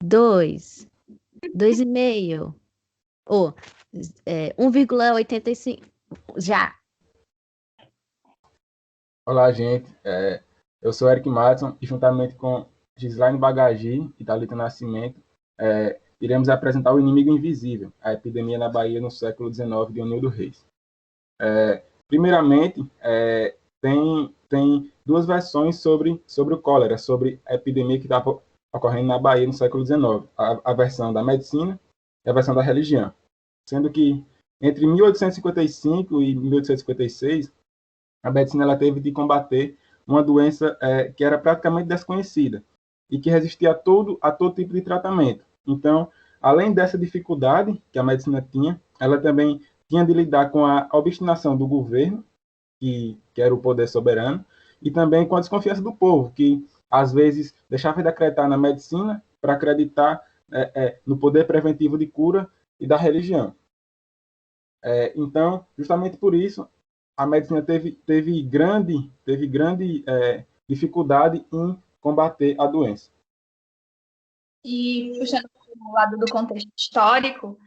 2, 2,5, ou 1,85. Já. Olá, gente. Eu sou Eric Madison e, juntamente com Gislaine Bagagi e Thalita Nascimento, iremos apresentar O Inimigo Invisível, a epidemia na Bahia no século XIX, de Onildo Reis. Primeiramente, tem duas versões sobre o cólera, sobre a epidemia que está ocorrendo na Bahia no século XIX. A versão da medicina e a versão da religião. Sendo que, entre 1855 e 1856, a medicina ela teve de combater uma doença que era praticamente desconhecida e que resistia a todo tipo de tratamento. Então, além dessa dificuldade que a medicina tinha, ela também tinha de lidar com a obstinação do governo, que era o poder soberano, e também com a desconfiança do povo, que às vezes deixava de acreditar na medicina para acreditar no poder preventivo de cura e da religião. Então, justamente por isso, a medicina teve grande dificuldade em combater a doença. E, puxando para o lado do contexto histórico,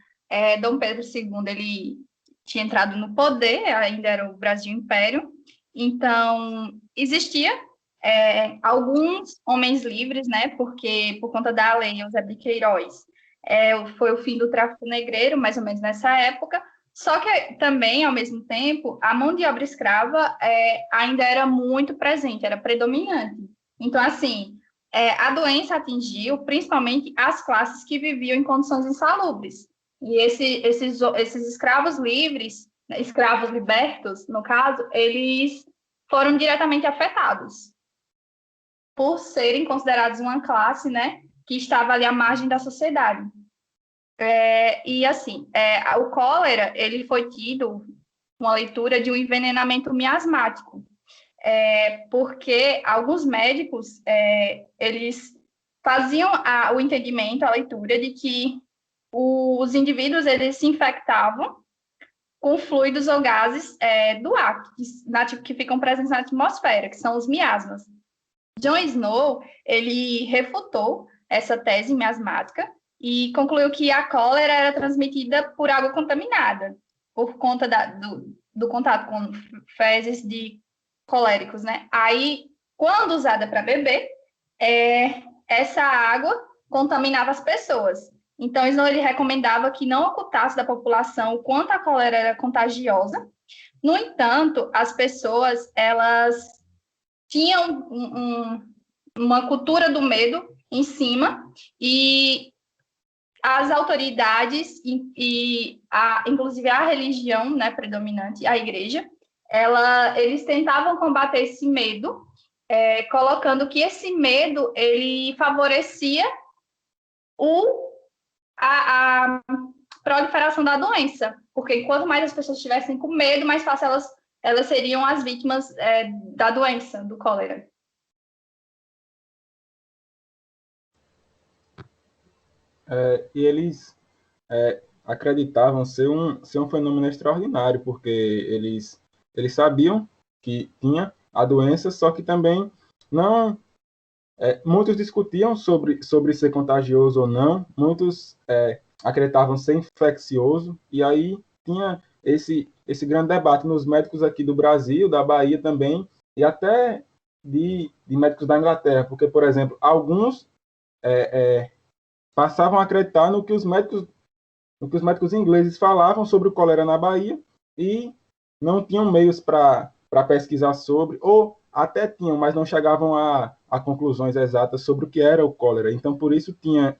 Dom Pedro II, ele tinha entrado no poder, ainda era o Brasil Império, então existia alguns homens livres, né, porque por conta da lei Eusébio de Queiroz, foi o fim do tráfico negreiro, mais ou menos nessa época. Só que também, ao mesmo tempo, a mão de obra escrava ainda era muito presente, era predominante. Então, assim, a doença atingiu principalmente as classes que viviam em condições insalubres. E esses escravos livres, escravos libertos, no caso, eles foram diretamente afetados por serem considerados uma classe, né, que estava ali à margem da sociedade. E assim, o cólera, ele foi tido uma leitura de um envenenamento miasmático, porque alguns médicos, eles faziam o entendimento, a leitura de que os indivíduos, eles se infectavam com fluidos ou gases do ar, que ficam presentes na atmosfera, que são os miasmas. John Snow, ele refutou essa tese miasmática e concluiu que a cólera era transmitida por água contaminada, por conta do contato com fezes de coléricos, né? Aí, quando usada para beber, essa água contaminava as pessoas. Então, Snow ele recomendava que não ocultasse da população o quanto a cólera era contagiosa. No entanto, as pessoas, elas tinham uma cultura do medo em cima, e as autoridades, inclusive a religião, né, predominante, a igreja, eles tentavam combater esse medo, colocando que esse medo ele favorecia a proliferação da doença, porque quanto mais as pessoas estivessem com medo, mais fácil elas seriam as vítimas da doença, do cólera. E eles acreditavam ser um fenômeno extraordinário, porque eles sabiam que tinha a doença, só que também não... muitos discutiam sobre ser contagioso ou não, muitos acreditavam ser infeccioso, e aí tinha esse grande debate nos médicos aqui do Brasil, da Bahia também, e até de médicos da Inglaterra, porque, por exemplo, alguns passavam a acreditar no que os médicos ingleses falavam sobre o cólera na Bahia e não tinham meios para pesquisar sobre, ou até tinham, mas não chegavam a conclusões exatas sobre o que era o cólera. Então, por isso tinha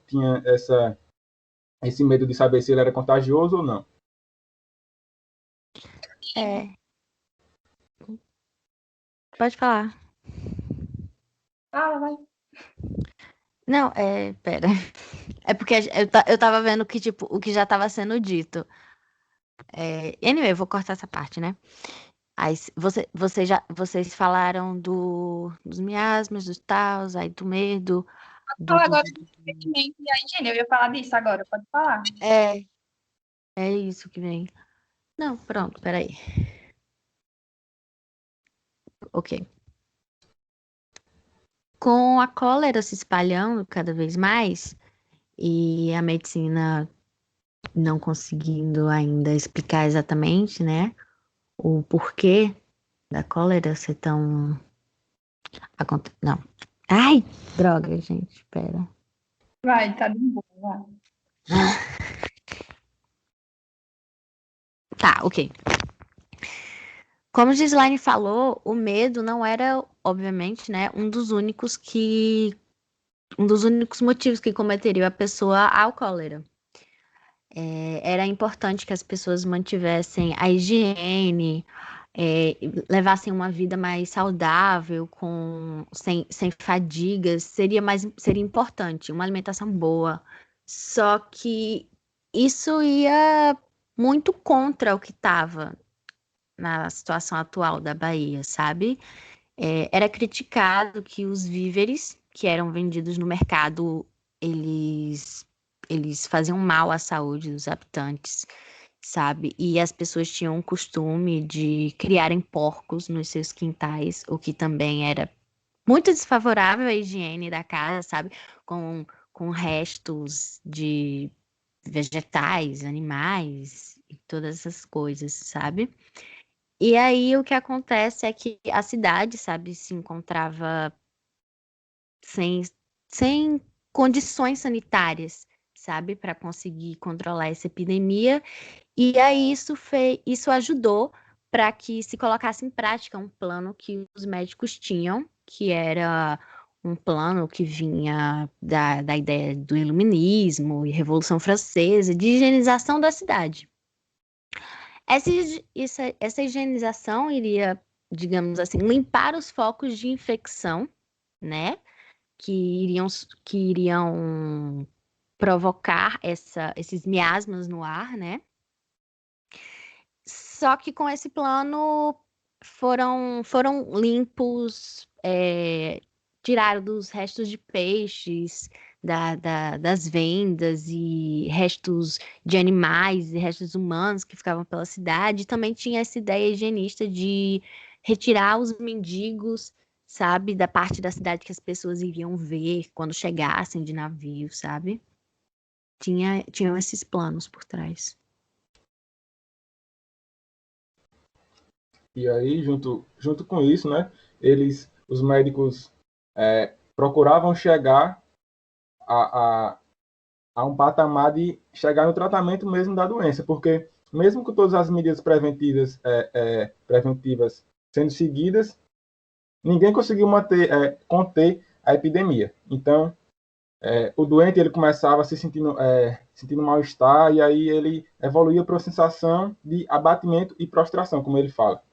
esse medo de saber se ele era contagioso ou não. Pode falar. Vai. Não, pera. É porque eu tava vendo que, tipo, o que já tava sendo dito. Anyway, eu vou cortar essa parte, né? Aí, vocês falaram dos miasmas, dos taus, aí do medo. Falar agora do investimento e a higiene. Eu ia falar disso agora, pode falar. É isso que vem. Não, pronto, peraí. Ok. Com a cólera se espalhando cada vez mais, e a medicina não conseguindo ainda explicar exatamente, né, o porquê da cólera ser tão... Não. Ai, droga, gente, espera. Vai, tá de boa, vai. Tá, ok. Como Gislaine falou, o medo não era, obviamente, né, um dos únicos motivos que cometeriam a pessoa ao cólera. Era importante que as pessoas mantivessem a higiene, levassem uma vida mais saudável, sem fadigas, seria importante, uma alimentação boa. Só que isso ia muito contra o que estava na situação atual da Bahia, sabe? Era criticado que os víveres que eram vendidos no mercado, eles faziam mal à saúde dos habitantes, sabe? E as pessoas tinham o costume de criarem porcos nos seus quintais, o que também era muito desfavorável à higiene da casa, sabe? Com restos de vegetais, animais e todas essas coisas, sabe? E aí o que acontece é que a cidade, sabe, se encontrava sem, sem condições sanitárias, sabe, para conseguir controlar essa epidemia. E aí isso ajudou para que se colocasse em prática um plano que os médicos tinham, que era um plano que vinha da ideia do Iluminismo e Revolução Francesa, de higienização da cidade. Essa higienização iria, digamos assim, limpar os focos de infecção, né? Que iriam provocar esses miasmas no ar, né? Só que com esse plano foram limpos, tiraram dos restos de peixes, das vendas e restos de animais e restos humanos que ficavam pela cidade. Também tinha essa ideia higienista de retirar os mendigos, sabe, da parte da cidade que as pessoas iriam ver quando chegassem de navio, sabe? Tinham esses planos por trás. E aí, junto com isso, né, os médicos procuravam chegar a um patamar de chegar no tratamento mesmo da doença, porque mesmo com todas as medidas preventivas sendo seguidas, ninguém conseguiu conter a epidemia. Então, o doente ele começava se sentindo mal-estar, e aí ele evoluía para uma sensação de abatimento e prostração, como ele fala.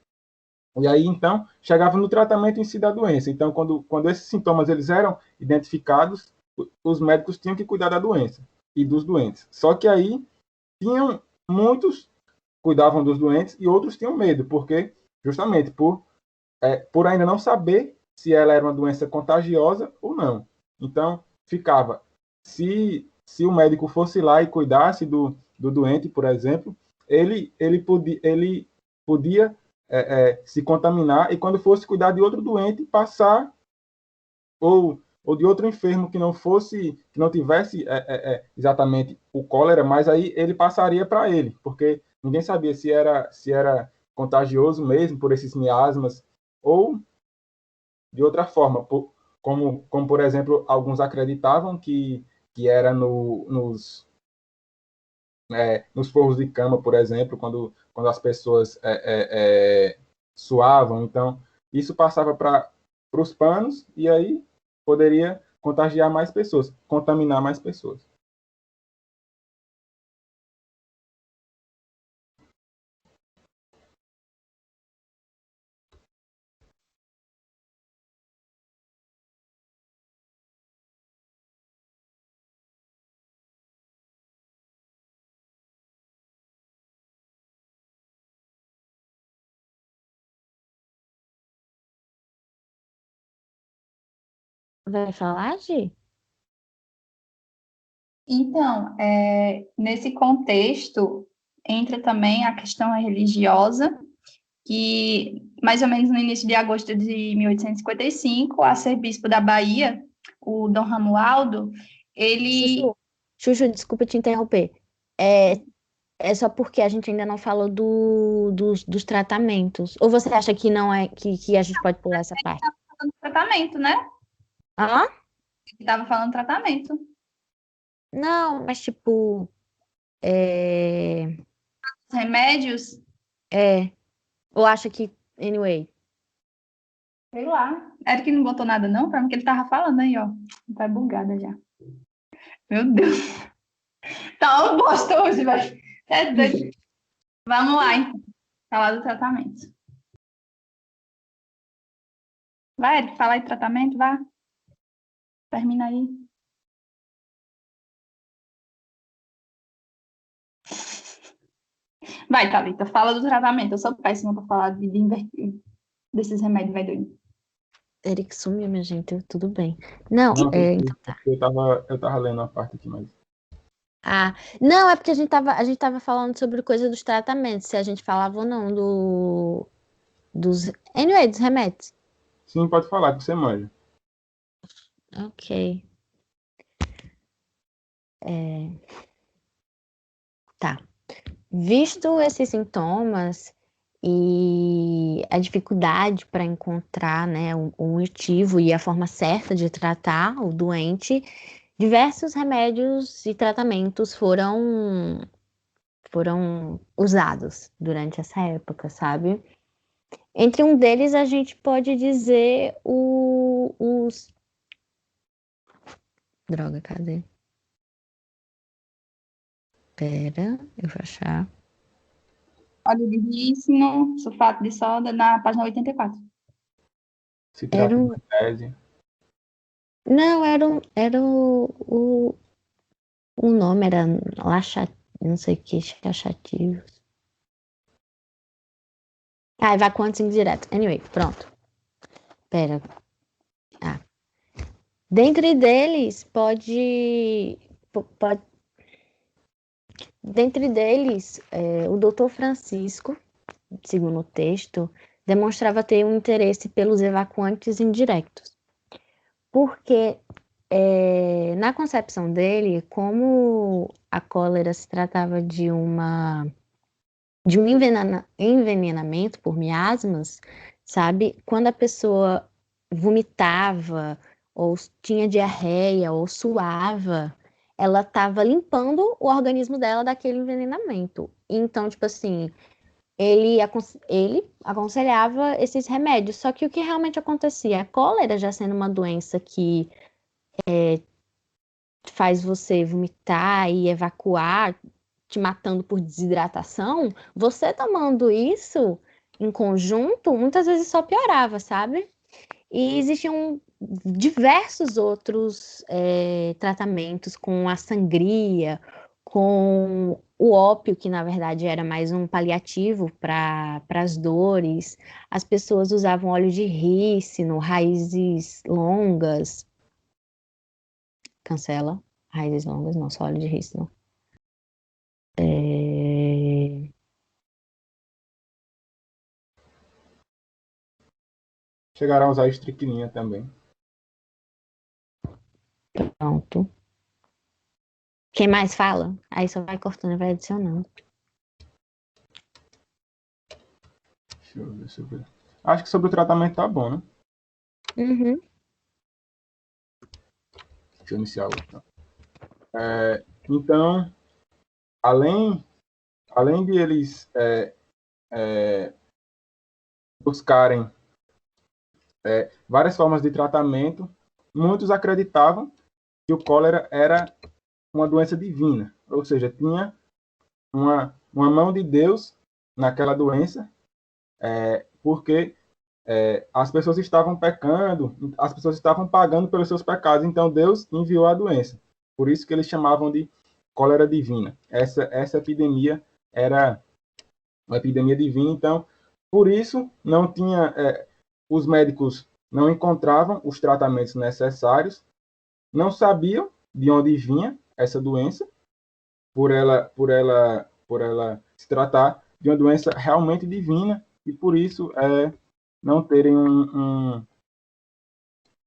E aí, então, chegava no tratamento em si da doença. Então, quando esses sintomas eles eram identificados, os médicos tinham que cuidar da doença e dos doentes. Só que aí, muitos cuidavam dos doentes e outros tinham medo, porque justamente por ainda não saber se ela era uma doença contagiosa ou não. Então, ficava, se o médico fosse lá e cuidasse do doente, por exemplo, ele podia se contaminar, e quando fosse cuidar de outro doente, passar, ou de outro enfermo que não tivesse exatamente o cólera, mas aí ele passaria para ele, porque ninguém sabia se era contagioso mesmo por esses miasmas, ou de outra forma, como por exemplo, alguns acreditavam que era nos forros de cama, por exemplo, quando as pessoas suavam. Então, isso passava para os panos, e aí poderia contagiar mais pessoas, contaminar mais pessoas. Vai falar, Gi? Então, nesse contexto, entra também a questão religiosa, que mais ou menos no início de agosto de 1855, o arcebispo da Bahia, o Dom Romualdo, ele... Sussurro. Chuchu, desculpa te interromper. É, é só porque a gente ainda não falou dos tratamentos. Ou você acha que não é que a gente pode pular essa parte? Falando tratamento, né? Ah? Ele estava falando tratamento. Não, mas tipo, é, Os remédios, é, ou acha que, anyway, sei lá. Eric não botou nada, não? Para mim que ele tava falando aí, ó. Tá bugada já. Meu Deus. Tá um bosta hoje, velho. É doido. Vamos lá, então. Falar do tratamento. Vai, Eric, falar de tratamento, vá. Termina aí. Vai, Thalita, fala do tratamento. Eu sou péssima para falar de invertir desses remédios, vai doido. Eric sumiu, minha gente, tudo bem. Não, Não, então tá. eu tava lendo uma parte aqui, mas. Ah, não, é porque a gente tava falando sobre coisa dos tratamentos, se a gente falava ou não anyway, dos remédios. Sim, pode falar, que você manja. Ok. Tá. Visto esses sintomas e a dificuldade para encontrar, né, o motivo e a forma certa de tratar o doente, diversos remédios e tratamentos foram usados durante essa época, sabe? Entre um deles, a gente pode dizer os. Droga, cadê? Pera, eu vou achar. Óleo de rícino, sulfato de soda, na página 84. Se Era trata de um. magnésio. Não, o nome era laxa, não sei o que, laxativos. Ah, evacuantes indiretos. Anyway, pronto. Pera. Ah. Dentre deles, pode. Dentre deles, o Dr. Francisco, segundo o texto, demonstrava ter um interesse pelos evacuantes indiretos. Porque, na concepção dele, como a cólera se tratava de um envenenamento por miasmas, sabe? Quando a pessoa vomitava, ou tinha diarreia, ou suava, ela estava limpando o organismo dela daquele envenenamento. Então, tipo assim, ele aconselhava esses remédios. Só que o que realmente acontecia? A cólera, já sendo uma doença que faz você vomitar e evacuar, te matando por desidratação, você tomando isso em conjunto, muitas vezes só piorava, sabe? E existiam diversos outros tratamentos com a sangria, com o ópio, que na verdade era mais um paliativo para as dores. As pessoas usavam óleo de rícino, raízes longas, cancela, raízes longas, não, só óleo de rícino. Chegaram a usar estricnina também. Pronto. Quem mais fala? Aí só vai cortando e vai adicionando. Deixa eu ver. Acho que sobre o tratamento tá bom, né? Uhum. Deixa eu iniciar outra. Então, além de eles buscarem várias formas de tratamento, muitos acreditavam que o cólera era uma doença divina, ou seja, tinha uma mão de Deus naquela doença, porque as pessoas estavam pecando, as pessoas estavam pagando pelos seus pecados, então Deus enviou a doença. Por isso que eles chamavam de cólera divina. Essa epidemia era uma epidemia divina, então, por isso, não tinha, os médicos não encontravam os tratamentos necessários, não sabiam de onde vinha essa doença, por ela se tratar de uma doença realmente divina, e por isso não terem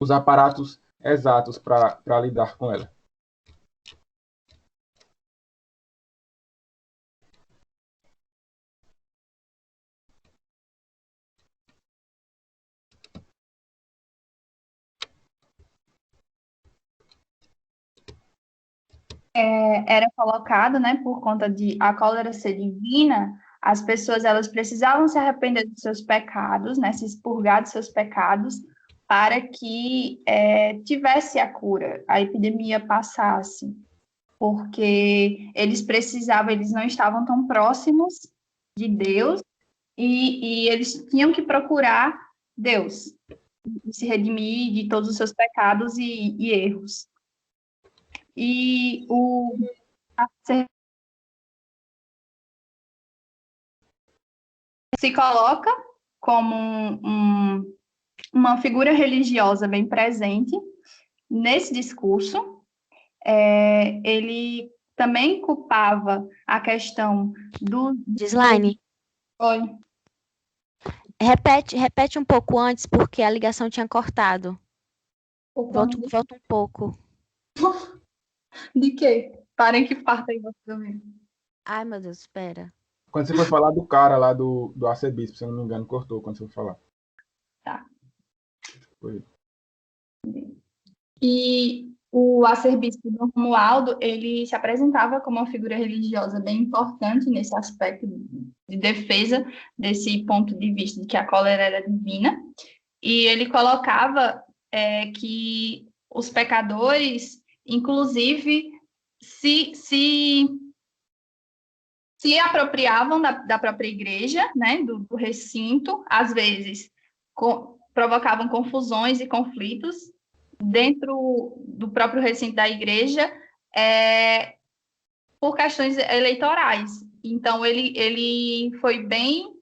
os aparatos exatos para lidar com ela. era colocado, né, por conta de a cólera ser divina, as pessoas elas precisavam se arrepender dos seus pecados, né, se expurgar dos seus pecados, para que tivesse a cura, a epidemia passasse, porque eles não estavam tão próximos de Deus e eles tinham que procurar Deus e se redimir de todos os seus pecados e erros. E se coloca como uma figura religiosa bem presente nesse discurso. Ele também culpava a questão do... Gislaine, Oi. repete um pouco antes, porque a ligação tinha cortado. Volta um pouco. De quê? Parem que parta aí você também. Ai, meu Deus, espera. Quando você foi falar do cara lá do arcebispo, se eu não me engano, cortou quando você foi falar. Tá. Foi. E o arcebispo Dom Romualdo, ele se apresentava como uma figura religiosa bem importante nesse aspecto de defesa desse ponto de vista de que a cólera era divina, e ele colocava que os pecadores, inclusive, se apropriavam da própria igreja, né, do recinto, às vezes provocavam confusões e conflitos dentro do próprio recinto da igreja por questões eleitorais. Então, ele foi bem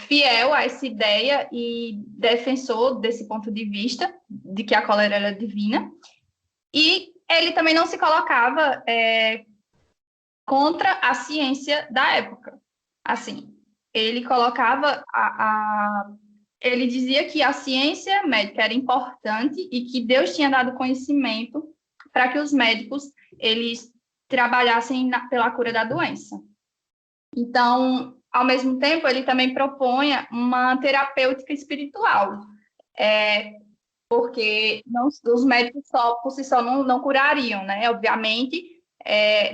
fiel a essa ideia e defensor desse ponto de vista, de que a cólera era divina. E ele também não se colocava contra a ciência da época. Assim, ele colocava ele dizia que a ciência médica era importante e que Deus tinha dado conhecimento para que os médicos eles trabalhassem pela cura da doença. Então, ao mesmo tempo, ele também propunha uma terapêutica espiritual, porque os médicos por si só não curariam, né? Obviamente,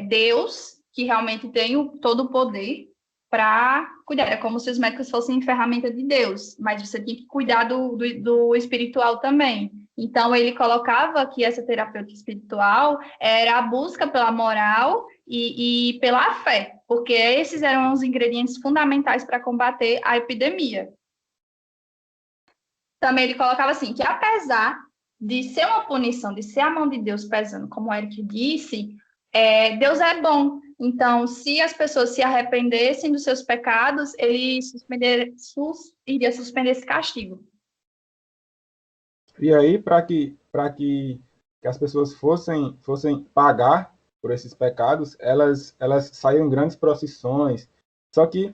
Deus, que realmente tem todo o poder para cuidar. É como se os médicos fossem ferramenta de Deus, mas você tinha que cuidar do espiritual também. Então, ele colocava que essa terapêutica espiritual era a busca pela moral e pela fé, porque esses eram os ingredientes fundamentais para combater a epidemia. Também ele colocava assim, que apesar de ser uma punição, de ser a mão de Deus pesando, como o Eric disse, Deus é bom. Então, se as pessoas se arrependessem dos seus pecados, ele iria suspender esse castigo. E aí, para que as pessoas fossem pagar por esses pecados, elas saíam em grandes procissões. Só que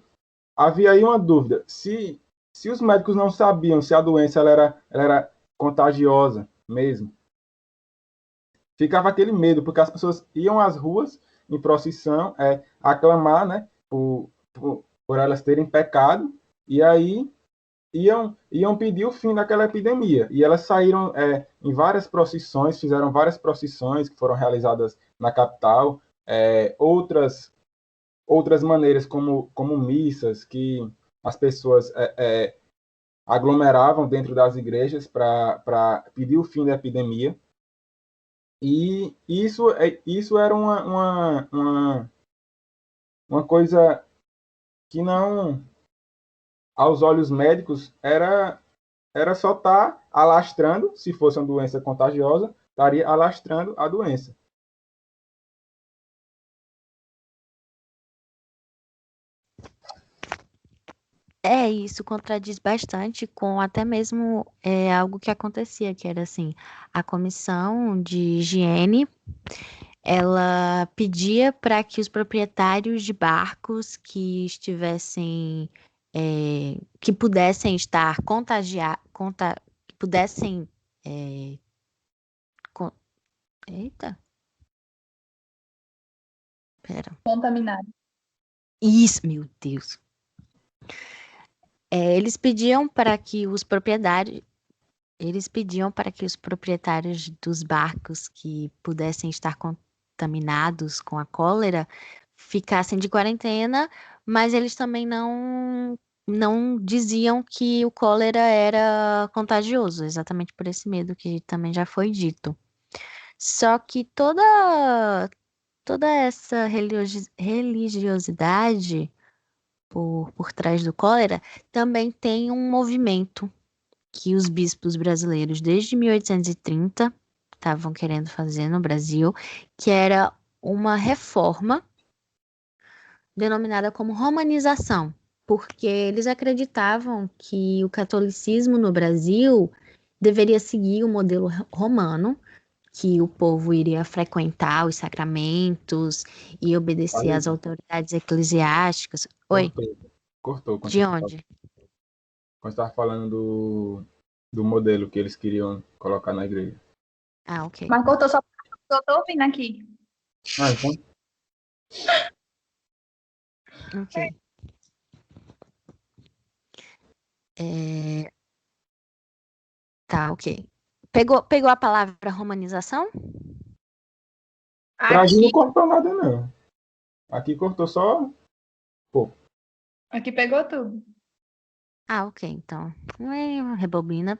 havia aí uma dúvida: se os médicos não sabiam se a doença ela era contagiosa mesmo, ficava aquele medo, porque as pessoas iam às ruas em procissão aclamar, né, por elas terem pecado, e aí iam pedir o fim daquela epidemia. E elas saíram em várias procissões, fizeram várias procissões que foram realizadas na capital, outras maneiras como missas, que as pessoas aglomeravam dentro das igrejas para pedir o fim da epidemia. E isso era uma coisa que não, aos olhos médicos, era só estar alastrando, se fosse uma doença contagiosa, estaria alastrando a doença. Isso contradiz bastante com até mesmo algo que acontecia, que era assim, a comissão de higiene, ela pedia para que os proprietários de barcos que estivessem, que pudessem estar contagiados, que pudessem, eita, pera, Contaminado. isso, meu Deus. Eles pediam para que os proprietários dos barcos que pudessem estar contaminados com a cólera ficassem de quarentena, mas eles também não diziam que o cólera era contagioso, exatamente por esse medo que também já foi dito. Só que toda essa religiosidade por trás do cólera também tem um movimento que os bispos brasileiros, desde 1830, estavam querendo fazer no Brasil, que era uma reforma denominada como romanização, porque eles acreditavam que o catolicismo no Brasil deveria seguir o modelo romano, que o povo iria frequentar os sacramentos e obedecer Falei, às autoridades eclesiásticas. Oi, cortou. Cortou de onde? quando você estava falando do modelo que eles queriam colocar na igreja. Ah, ok. Mas cortou só porque eu tô ouvindo aqui. Ah, então, Ok. É, tá, ok. Pegou a palavra romanização? pra mim não Aqui, cortou nada, não. Aqui cortou só. Pô, aqui pegou tudo. Ah, ok, então. Rebobina.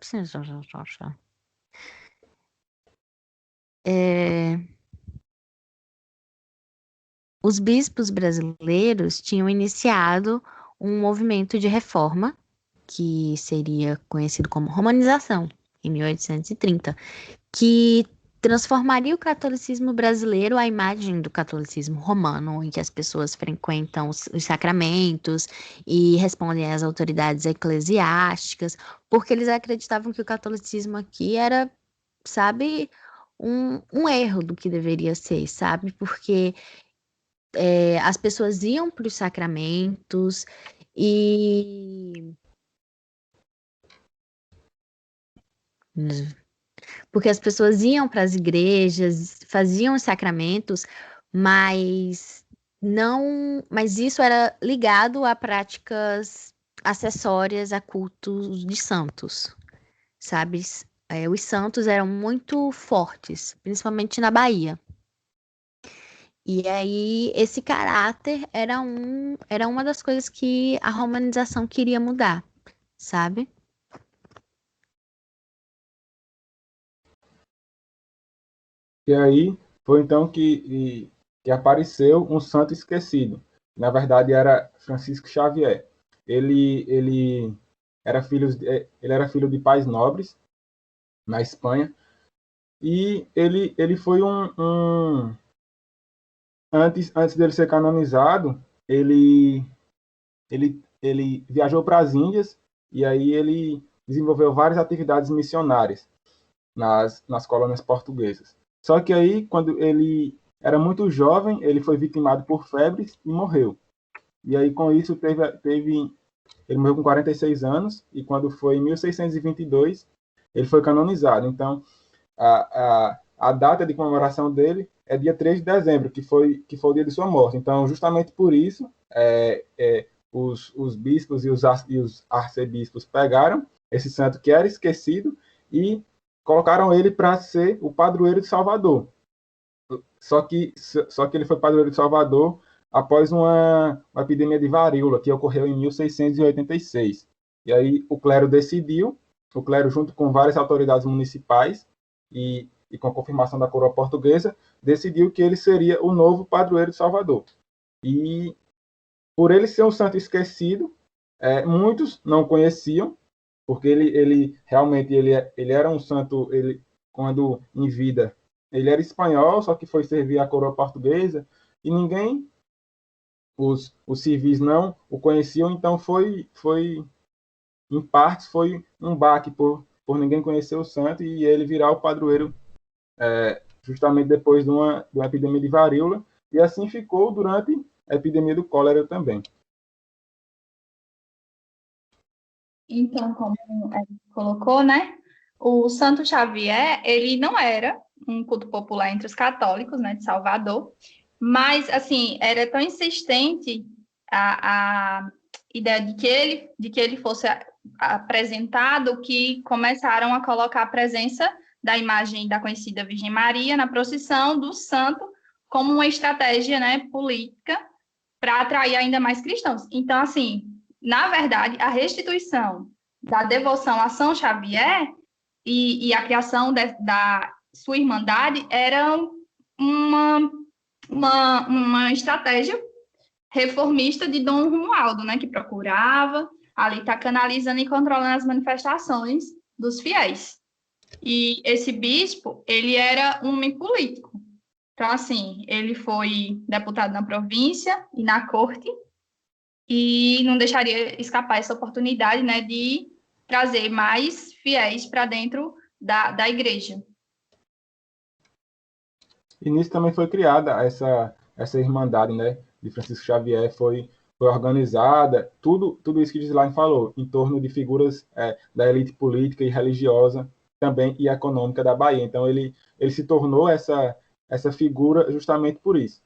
É, os bispos brasileiros tinham iniciado um movimento de reforma, que seria conhecido como romanização, em 1830, que transformaria o catolicismo brasileiro à imagem do catolicismo romano, em que as pessoas frequentam os sacramentos e respondem às autoridades eclesiásticas, porque eles acreditavam que o catolicismo aqui era, sabe, um erro do que deveria ser, sabe? Porque as pessoas iam para os sacramentos e. Porque as pessoas iam para as igrejas, faziam os sacramentos, mas mas isso era ligado a práticas acessórias a cultos de santos, sabe? Os santos eram muito fortes, principalmente na Bahia. E aí esse caráter era uma das coisas que a romanização queria mudar, sabe? e aí foi então que apareceu um santo esquecido. Na verdade era Francisco Xavier. Ele ele era filho de pais nobres na Espanha e ele foi antes dele ser canonizado, ele viajou para as Índias e aí ele desenvolveu várias atividades missionárias nas colônias portuguesas. Só que aí, quando ele era muito jovem, ele foi vitimado por febres e morreu. E aí, com isso, ele morreu com 46 anos, e quando foi em 1622, ele foi canonizado. Então, a data de comemoração dele é dia 3 de dezembro, que foi o dia de sua morte. Então, justamente por isso, os bispos e os arcebispos pegaram esse santo que era esquecido e colocaram ele para ser o padroeiro de Salvador. Só que ele foi padroeiro de Salvador após uma epidemia de varíola que ocorreu em 1686. E aí o clero junto com várias autoridades municipais e com a confirmação da coroa portuguesa, decidiu que ele seria o novo padroeiro de Salvador. E por ele ser um santo esquecido, muitos não conheciam, porque ele realmente ele era um santo, quando em vida, ele era espanhol, só que foi servir a coroa portuguesa, e os civis não o conheciam, então em partes, foi um baque por ninguém conhecer o santo e ele virar o padroeiro justamente depois de uma epidemia de varíola, e assim ficou durante a epidemia do cólera também. Então, como a gente colocou, né? O Santo Xavier, ele não era um culto popular entre os católicos, né, de Salvador, mas, assim, era tão insistente a ideia de que ele fosse apresentado que começaram a colocar a presença da imagem da conhecida Virgem Maria na procissão do santo como uma estratégia, né, política para atrair ainda mais cristãos. Então, assim, na verdade, a restituição da devoção a São Xavier e a criação da sua irmandade era uma estratégia reformista de Dom Romualdo, né, que procurava ali estar canalizando e controlando as manifestações dos fiéis. E esse bispo, ele era um homem político. Então, assim, ele foi deputado na província e na corte e não deixaria escapar essa oportunidade, né, de trazer mais fiéis para dentro da igreja. E nisso também foi criada essa irmandade, né, de Francisco Xavier, foi organizada, tudo isso que Gislaine falou, em torno de figuras da elite política e religiosa também e econômica da Bahia. Então, ele se tornou essa figura justamente por isso.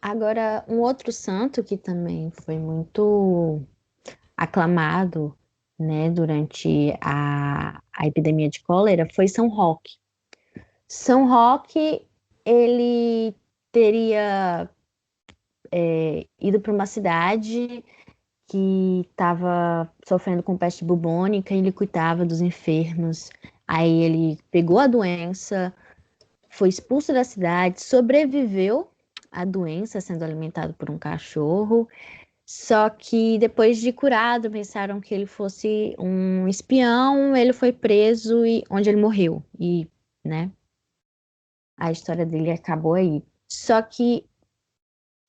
Agora, um outro santo que também foi muito aclamado, né, durante a epidemia de cólera foi São Roque. São Roque, ele teria ido para uma cidade que estava sofrendo com peste bubônica e ele cuidava dos enfermos. Aí ele pegou a doença, foi expulso da cidade, sobreviveu à doença sendo alimentado por um cachorro. Só que depois de curado, pensaram que ele fosse um espião, ele foi preso e onde ele morreu. E, né, a história dele acabou aí. Só que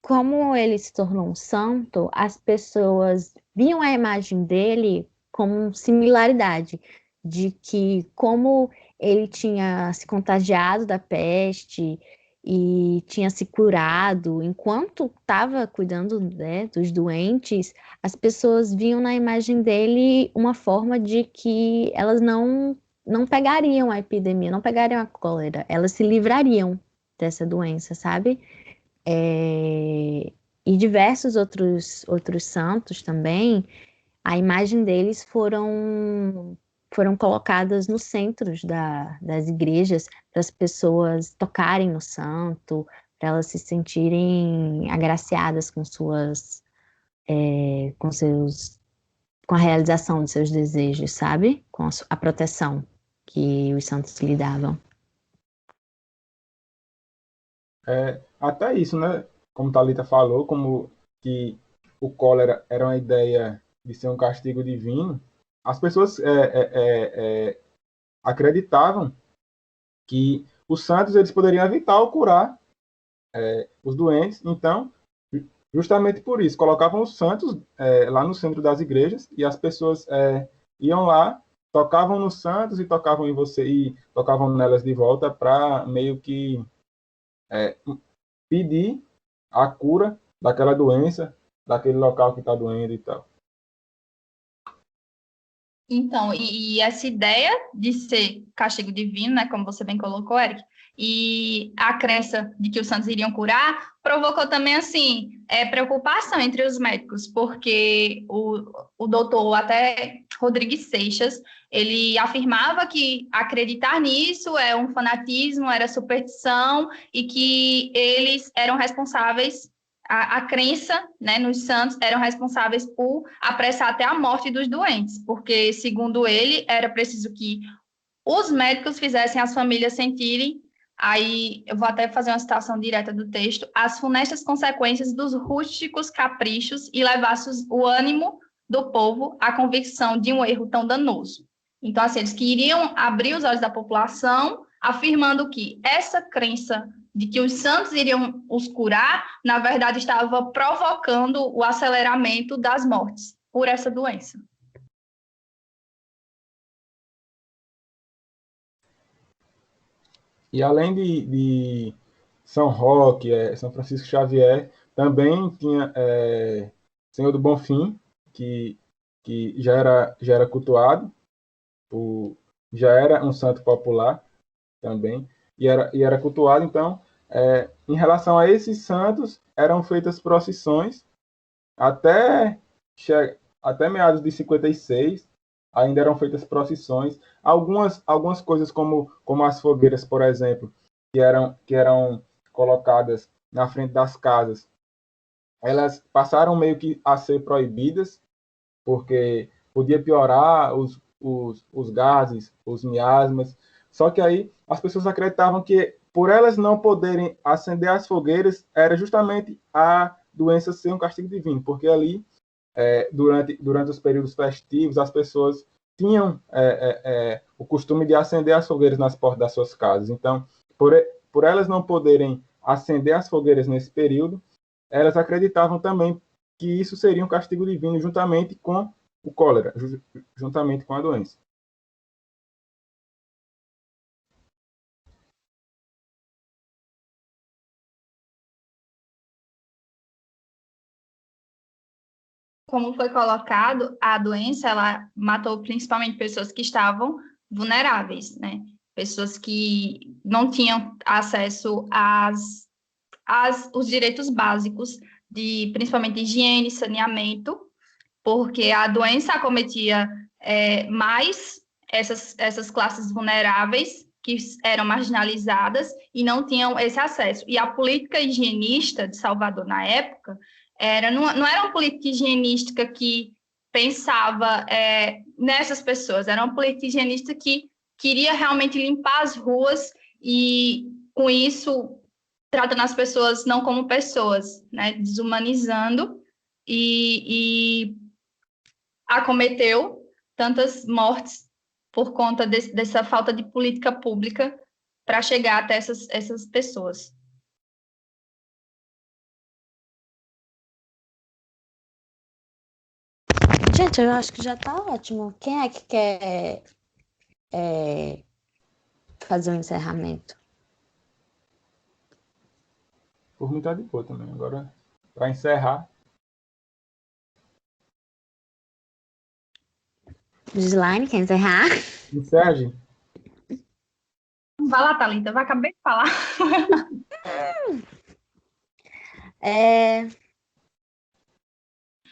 como ele se tornou um santo, as pessoas viam a imagem dele com similaridade, de que como ele tinha se contagiado da peste e tinha se curado, enquanto estava cuidando, né, dos doentes, as pessoas viam na imagem dele uma forma de que elas não pegariam a epidemia, não pegariam a cólera, elas se livrariam dessa doença, sabe? E diversos outros santos também, a imagem deles foram colocadas nos centros das igrejas para as pessoas tocarem no santo, para elas se sentirem agraciadas com a realização de seus desejos, sabe? Com a proteção que os santos lhe davam. Até isso, né? Como Thalita falou, como que o cólera era uma ideia de ser um castigo divino, as pessoas acreditavam que os santos eles poderiam evitar ou curar os doentes. Então, justamente por isso, colocavam os santos lá no centro das igrejas e as pessoas iam lá, tocavam nos santos e tocavam em você e tocavam nelas de volta para meio que pedir a cura daquela doença, daquele local que está doendo e tal. Então, e essa ideia de ser castigo divino, né, como você bem colocou, Eric, e a crença de que os santos iriam curar, provocou também, assim, preocupação entre os médicos, porque o doutor, até Rodrigues Seixas, ele afirmava que acreditar nisso é um fanatismo, era superstição, e que eles eram responsáveis a crença, né, nos santos eram responsáveis por apressar até a morte dos doentes, porque, segundo ele, era preciso que os médicos fizessem as famílias sentirem, aí eu vou até fazer uma citação direta do texto, as funestas consequências dos rústicos caprichos e levasse o ânimo do povo à convicção de um erro tão danoso. Então, assim, eles queriam abrir os olhos da população, afirmando que essa crença de que os santos iriam os curar, na verdade, estava provocando o aceleramento das mortes por essa doença. E além de São Roque, São Francisco Xavier, também tinha Senhor do Bonfim, que já era cultuado, já era um santo popular também, e era cultuado. Então, em relação a esses santos, eram feitas procissões até meados de 56, ainda eram feitas procissões. Algumas coisas como as fogueiras, por exemplo, que eram colocadas na frente das casas, elas passaram meio que a ser proibidas, porque podia piorar os gases, os miasmas. Só que aí as pessoas acreditavam que, por elas não poderem acender as fogueiras, era justamente a doença ser um castigo divino, porque ali, durante os períodos festivos, as pessoas tinham o costume de acender as fogueiras nas portas das suas casas. Então, por elas não poderem acender as fogueiras nesse período, elas acreditavam também que isso seria um castigo divino juntamente com o cólera, juntamente com a doença. Como foi colocado, a doença ela matou principalmente pessoas que estavam vulneráveis, né? Pessoas que não tinham acesso os direitos básicos de principalmente higiene, saneamento, porque a doença acometia mais essas classes vulneráveis que eram marginalizadas e não tinham esse acesso. E a política higienista de Salvador na época não era uma política higienista que pensava nessas pessoas, era uma política higienista que queria realmente limpar as ruas e, com isso, tratando as pessoas não como pessoas, né, desumanizando e acometeu tantas mortes por conta dessa falta de política pública para chegar até essas pessoas. Gente, eu acho que já tá ótimo. Quem é que quer fazer o encerramento? Por mim tá de boa também. Agora, para encerrar, Gislaine, quer encerrar? encerre. Vai lá, Thalita, vai acabei de falar.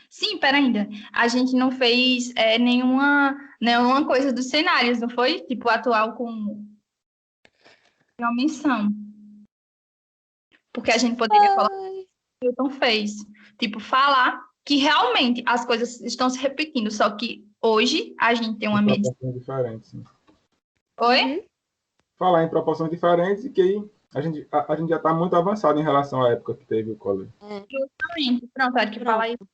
Sim, pera ainda. A gente não fez nenhuma coisa dos cenários, não foi? Tipo, atual com uma menção. Porque a gente poderia falar que o Newton fez. Tipo, falar que realmente as coisas estão se repetindo, só que hoje a gente tem Em uma medicina. proporções diferentes. Sim. Oi? Uhum. Falar em proporções diferentes e que aí a gente já está muito avançado em relação à época que teve o cólera. Justamente. Pronto, era que fala isso.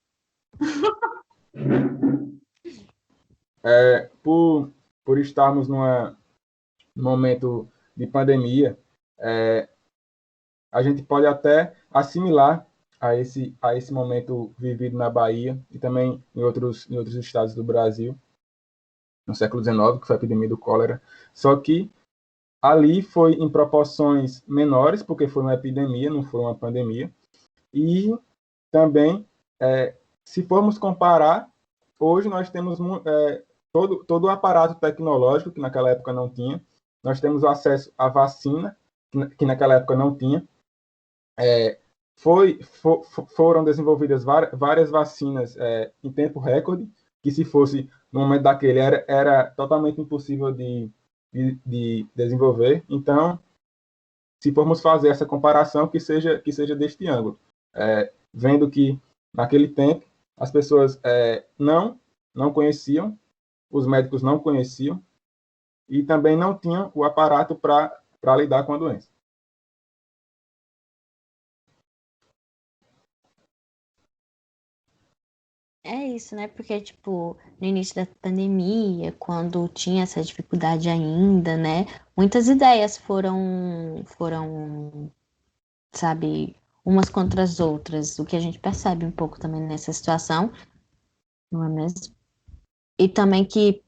Por estarmos num momento de pandemia, a gente pode até assimilar a esse momento vivido na Bahia e também em outros estados do Brasil, no século XIX, que foi a epidemia do cólera. Só que ali foi em proporções menores, porque foi uma epidemia, não foi uma pandemia. E também, se formos comparar, hoje nós temos todo o aparato tecnológico que naquela época não tinha. Nós temos o acesso à vacina, que naquela época não tinha. Foram desenvolvidas várias vacinas em tempo recorde, que se fosse no momento daquele era totalmente impossível de desenvolver. Então, se formos fazer essa comparação, que seja deste ângulo, vendo que naquele tempo as pessoas não conheciam, os médicos não conheciam e também não tinham o aparato para lidar com a doença. É isso, né? Porque, tipo, no início da pandemia, quando tinha essa dificuldade ainda, né? Muitas ideias foram, sabe, umas contra as outras, o que a gente percebe um pouco também nessa situação, não é mesmo? E também que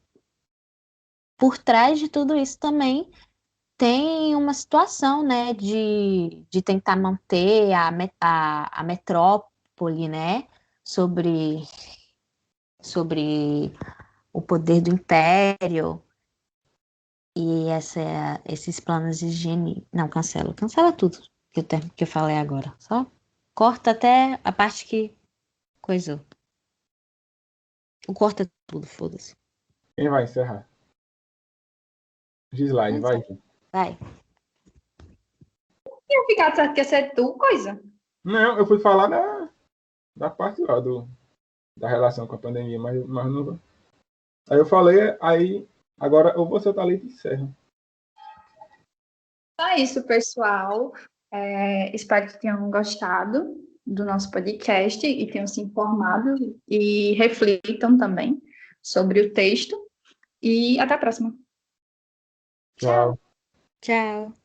por trás de tudo isso também tem uma situação, né, de tentar manter a metrópole, né, sobre o poder do império e esses planos de higiene. Não, cancela tudo que o termo que eu falei agora. Só corta até a parte que coisou. Corta tudo, foda-se. Quem vai encerrar? Gislaine, vai. Vai. Tinha ficado certo que ia ser tu, coisa. Não, eu fui falar da parte lá da relação com a pandemia, mas não. Aí eu falei, aí agora ou você tá ali e encerra. Então é isso, pessoal. Espero que tenham gostado do nosso podcast e tenham se informado e reflitam também sobre o texto. E até a próxima. Tchau. Tchau.